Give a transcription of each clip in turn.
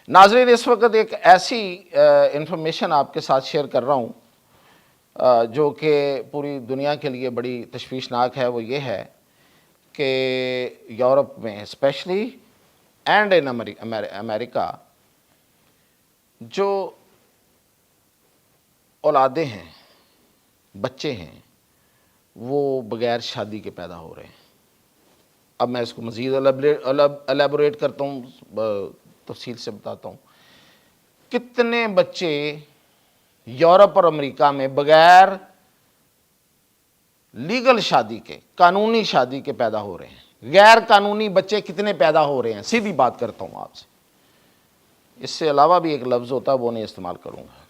ناظرین، اس وقت ایک ایسی انفارمیشن آپ کے ساتھ شیئر کر رہا ہوں جو کہ پوری دنیا کے لیے بڑی تشویشناک ہے۔ وہ یہ ہے کہ یورپ میں اسپیشلی اینڈ ان امریکہ جو اولادیں ہیں، بچے ہیں، وہ بغیر شادی کے پیدا ہو رہے ہیں۔ اب میں اس کو مزید الیبوریٹ کرتا ہوں، تفصیل سے بتاتا ہوں۔ کتنے بچے یورپ اور امریکہ میں بغیر لیگل شادی کے، قانونی شادی کے پیدا ہو رہے ہیں؟ غیر قانونی بچے کتنے پیدا ہو رہے ہیں؟ سیدھی بات کرتا ہوں آپ سے، اس سے علاوہ بھی ایک لفظ ہوتا ہے وہ نہیں استعمال کروں گا۔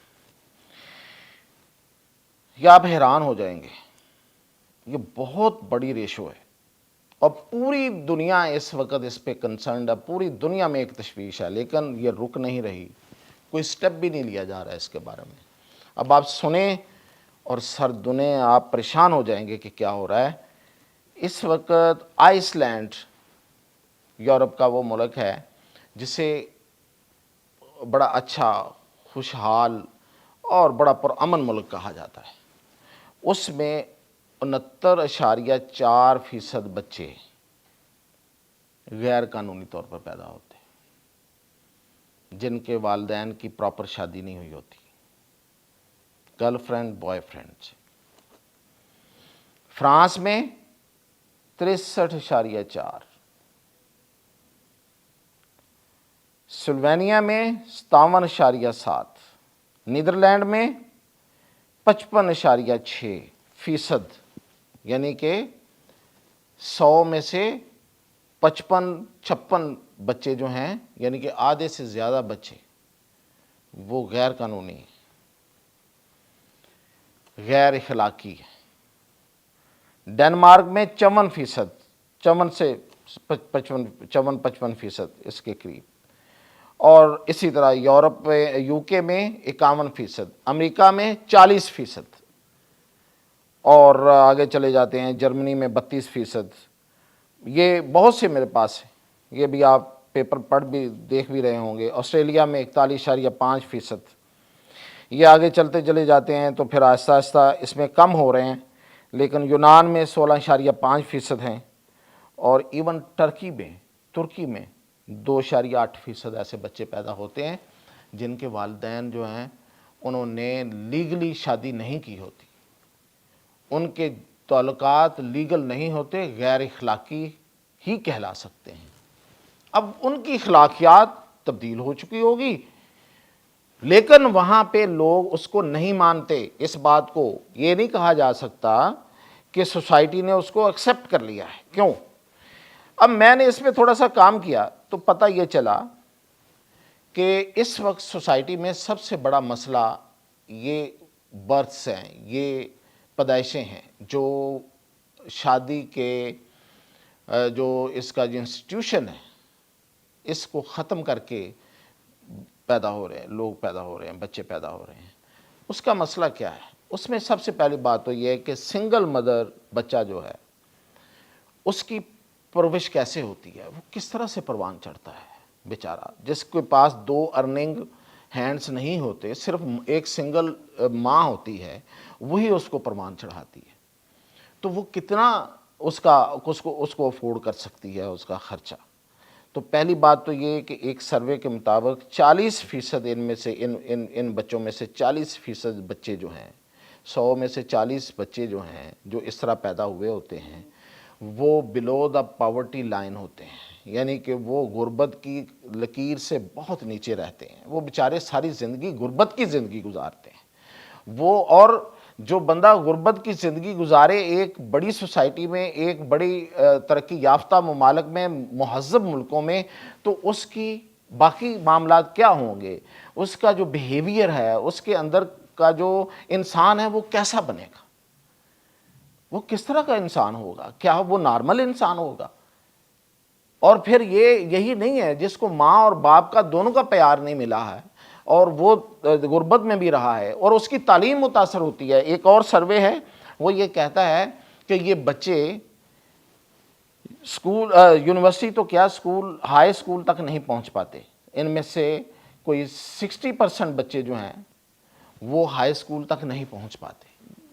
یہ آپ حیران ہو جائیں گے، یہ بہت بڑی ریشو ہے اور پوری دنیا اس وقت اس پہ کنسرنڈ ہے۔ پوری دنیا میں ایک تشویش ہے، لیکن یہ رک نہیں رہی، کوئی سٹیپ بھی نہیں لیا جا رہا ہے اس کے بارے میں۔ اب آپ سنیں اور سر دنیں، آپ پریشان ہو جائیں گے کہ کیا ہو رہا ہے۔ اس وقت آئس لینڈ یورپ کا وہ ملک ہے جسے بڑا اچھا، خوشحال اور بڑا پرامن ملک کہا جاتا ہے۔ اس میں 69.4% بچے غیر قانونی طور پر پیدا ہوتے ہیں، جن کے والدین کی پراپر شادی نہیں ہوئی ہوتی، گرل فرینڈ بوائے فرینڈ سے۔ فرانس میں 63.4، سلوینیا میں 57.7، نیدرلینڈ میں 55.6%، یعنی کہ 100 میں سے 56 بچے جو ہیں، یعنی کہ آدھے سے زیادہ بچے وہ غیر قانونی، غیر اخلاقی ہیں۔ ڈنمارک میں 54%، 55% اس کے قریب، اور اسی طرح یورپ میں، UK میں 51%، امریکہ میں 40%، اور آگے چلے جاتے ہیں جرمنی میں 32%۔ یہ بہت سے میرے پاس ہیں، یہ بھی آپ پیپر پڑھ بھی دیکھ بھی رہے ہوں گے۔ آسٹریلیا میں 41.5%۔ یہ آگے چلتے چلے جاتے ہیں تو پھر آہستہ آہستہ اس میں کم ہو رہے ہیں، لیکن یونان میں 16.5% ہیں، اور ایون ترکی میں 2.8% ایسے بچے پیدا ہوتے ہیں جن کے والدین جو ہیں انہوں نے لیگلی شادی نہیں کی ہوتی، ان کے تعلقات لیگل نہیں ہوتے، غیر اخلاقی ہی کہلا سکتے ہیں۔ اب ان کی اخلاقیات تبدیل ہو چکی ہوگی، لیکن وہاں پہ لوگ اس کو نہیں مانتے۔ اس بات کو یہ نہیں کہا جا سکتا کہ سوسائٹی نے اس کو ایکسیپٹ کر لیا ہے۔ کیوں؟ اب میں نے اس میں تھوڑا سا کام کیا تو پتہ یہ چلا کہ اس وقت سوسائٹی میں سب سے بڑا مسئلہ یہ برتھس ہیں، یہ پیدائشیں ہیں، جو شادی کے جو اس کا جو انسٹیٹیوشن ہے اس کو ختم کر کے پیدا ہو رہے ہیں، لوگ پیدا ہو رہے ہیں، بچے پیدا ہو رہے ہیں۔ اس کا مسئلہ کیا ہے؟ اس میں سب سے پہلی بات تو یہ ہے کہ سنگل مدر بچہ جو ہے اس کی پرورش کیسے ہوتی ہے، وہ کس طرح سے پروان چڑھتا ہے بیچارہ، جس کے پاس 2 ارننگ ہینڈز نہیں ہوتے، صرف ایک سنگل ماں ہوتی ہے، وہی اس کو پروان چڑھاتی ہے، تو وہ کتنا اس کو افورڈ کر سکتی ہے اس کا خرچہ۔ تو پہلی بات تو یہ کہ ایک سروے کے مطابق 40% ان میں سے ان بچوں میں سے 40% بچے جو ہیں، 100 میں سے 40 بچے جو ہیں جو اس طرح پیدا ہوئے ہوتے ہیں، وہ بلو دا پاورٹی لائن ہوتے ہیں، یعنی کہ وہ غربت کی لکیر سے بہت نیچے رہتے ہیں۔ وہ بیچارے ساری زندگی غربت کی زندگی گزارتے ہیں۔ وہ، اور جو بندہ غربت کی زندگی گزارے ایک بڑی سوسائٹی میں، ایک بڑی ترقی یافتہ ممالک میں، مہذب ملکوں میں، تو اس کی باقی معاملات کیا ہوں گے؟ اس کا جو بیہیویئر ہے، اس کے اندر کا جو انسان ہے وہ کیسا بنے گا؟ وہ کس طرح کا انسان ہوگا؟ کیا وہ نارمل انسان ہوگا؟ اور پھر یہی نہیں ہے جس کو ماں اور باپ کا دونوں کا پیار نہیں ملا ہے اور وہ غربت میں بھی رہا ہے اور اس کی تعلیم متاثر ہوتی ہے۔ ایک اور سروے ہے، وہ یہ کہتا ہے کہ یہ بچے اسکول، یونیورسٹی تو کیا، اسکول، ہائی اسکول تک نہیں پہنچ پاتے۔ ان میں سے کوئی 60% بچے جو ہیں وہ ہائی اسکول تک نہیں پہنچ پاتے.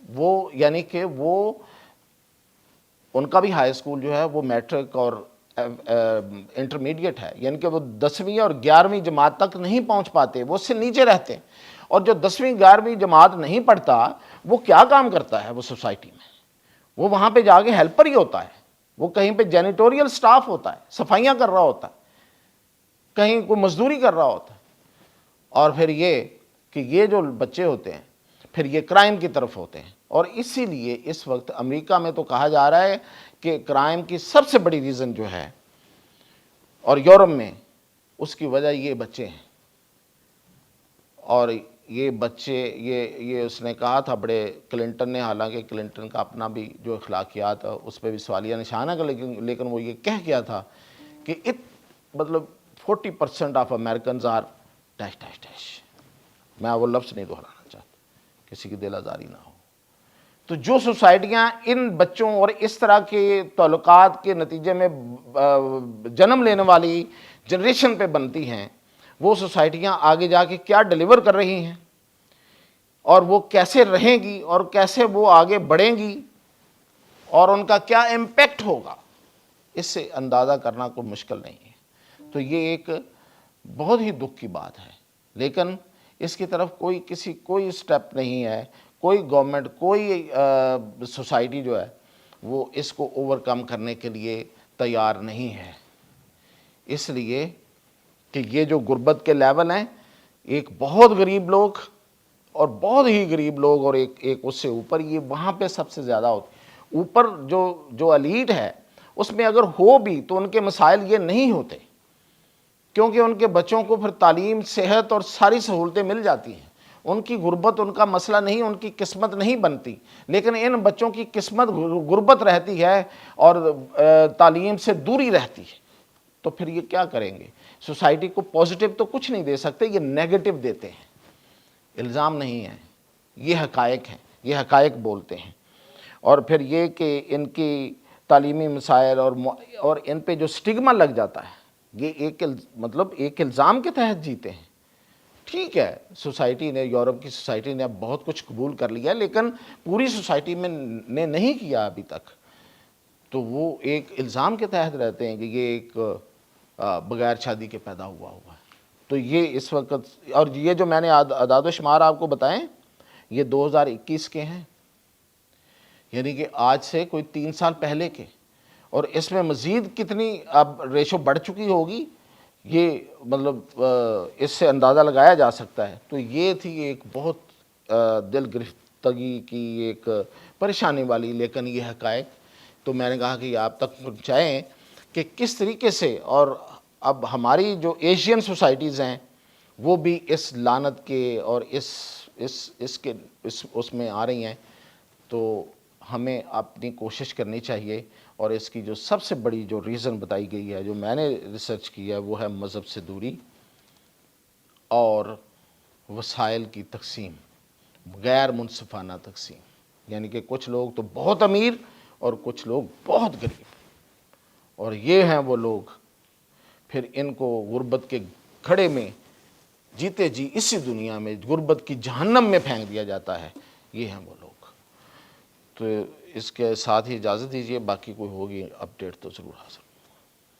وہ یعنی کہ وہ ان کا بھی ہائی اسکول جو ہے وہ میٹرک اور انٹرمیڈیٹ ہے, یعنی کہ وہ 10ویں اور 11ویں جماعت تک نہیں پہنچ پاتے, وہ اس سے نیچے رہتے ہیں. اور جو 10ویں 11ویں جماعت نہیں پڑھتا وہ کیا کام کرتا ہے, وہ سوسائٹی میں وہ وہاں پہ جا کے ہیلپر ہی ہوتا ہے, وہ کہیں پہ جینیٹوریل سٹاف ہوتا ہے, صفائیاں کر رہا ہوتا ہے, کہیں کوئی مزدوری کر رہا ہوتا ہے. اور پھر یہ کہ یہ جو بچے ہوتے ہیں پھر یہ کرائم کی طرف ہوتے ہیں. اور اسی لیے اس وقت امریکہ میں تو کہا جا رہا ہے کہ کرائم کی سب سے بڑی ریزن جو ہے, اور یورپ میں, اس کی وجہ یہ بچے ہیں. اور یہ بچے یہ اس نے کہا تھا بڑے کلنٹن نے, حالانکہ کلنٹن کا اپنا بھی جو اخلاقیات اس پہ بھی سوالیہ نشان ہے, لیکن وہ یہ کہہ کیا تھا کہ مطلب 40% of Americans are dash dash dash. میں وہ لفظ نہیں دہرانا چاہتا, کسی کی دل آزاری نہ ہو. تو جو سوسائٹیاں ان بچوں اور اس طرح کے تعلقات کے نتیجے میں جنم لینے والی جنریشن پہ بنتی ہیں, وہ سوسائٹیاں آگے جا کے کیا ڈیلیور کر رہی ہیں اور وہ کیسے رہیں گی اور کیسے وہ آگے بڑھیں گی اور ان کا کیا امپیکٹ ہوگا, اس سے اندازہ کرنا کوئی مشکل نہیں ہے. تو یہ ایک بہت ہی دکھ کی بات ہے, لیکن اس کی طرف کوئی سٹیپ نہیں ہے, کوئی گورنمنٹ, کوئی سوسائٹی جو ہے وہ اس کو اوور کم کرنے کے لیے تیار نہیں ہے. اس لیے کہ یہ جو غربت کے لیول ہیں, ایک بہت غریب لوگ اور بہت ہی غریب لوگ اور ایک اس سے اوپر, یہ وہاں پہ سب سے زیادہ ہوتے. اوپر جو ایلیٹ ہے اس میں اگر ہو بھی تو ان کے مسائل یہ نہیں ہوتے, کیونکہ ان کے بچوں کو پھر تعلیم, صحت اور ساری سہولتیں مل جاتی ہیں. ان کی غربت ان کا مسئلہ نہیں, ان کی قسمت نہیں بنتی. لیکن ان بچوں کی قسمت غربت رہتی ہے اور تعلیم سے دوری رہتی ہے. تو پھر یہ کیا کریں گے؟ سوسائٹی کو پازیٹیو تو کچھ نہیں دے سکتے, یہ نیگیٹو دیتے ہیں. الزام نہیں ہے, یہ حقائق ہیں, یہ حقائق بولتے ہیں. اور پھر یہ کہ ان کی تعلیمی مسائل اور ان پہ جو سٹگما لگ جاتا ہے, یہ ایک الزام کے تحت جیتے ہیں. ٹھیک ہے, سوسائٹی نے, یورپ کی سوسائٹی نے اب بہت کچھ قبول کر لیا, لیکن پوری سوسائٹی نے نہیں کیا ابھی تک. تو وہ ایک الزام کے تحت رہتے ہیں کہ یہ ایک بغیر شادی کے پیدا ہوا ہے. تو یہ اس وقت, اور یہ جو میں نے اعداد و شمار آپ کو بتائیں, یہ 2021 کے ہیں, یعنی کہ آج سے کوئی 3 سال پہلے کے. اور اس میں مزید کتنی اب ریشو بڑھ چکی ہوگی, یہ مطلب اس سے اندازہ لگایا جا سکتا ہے. تو یہ تھی ایک بہت دل گرفتگی کی ایک پریشانی والی لیکن یہ حقائق. تو میں نے کہا کہ یہ آپ تک پہنچائیں کہ کس طریقے سے, اور اب ہماری جو ایشین سوسائٹیز ہیں وہ بھی اس لعنت کے اور اس میں آ رہی ہیں. تو ہمیں اپنی کوشش کرنی چاہیے, اور اس کی جو سب سے بڑی جو ریزن بتائی گئی ہے, جو میں نے ریسرچ کی ہے, وہ ہے مذہب سے دوری اور وسائل کی تقسیم, غیر منصفانہ تقسیم. یعنی کہ کچھ لوگ تو بہت امیر اور کچھ لوگ بہت غریب, اور یہ ہیں وہ لوگ, پھر ان کو غربت کے گھڑے میں جیتے جی اسی دنیا میں غربت کی جہنم میں پھینک دیا جاتا ہے. یہ ہیں وہ لوگ. تو اس کے ساتھ ہی اجازت دیجیے, باقی کوئی ہوگی اپڈیٹ تو ضرور حاصل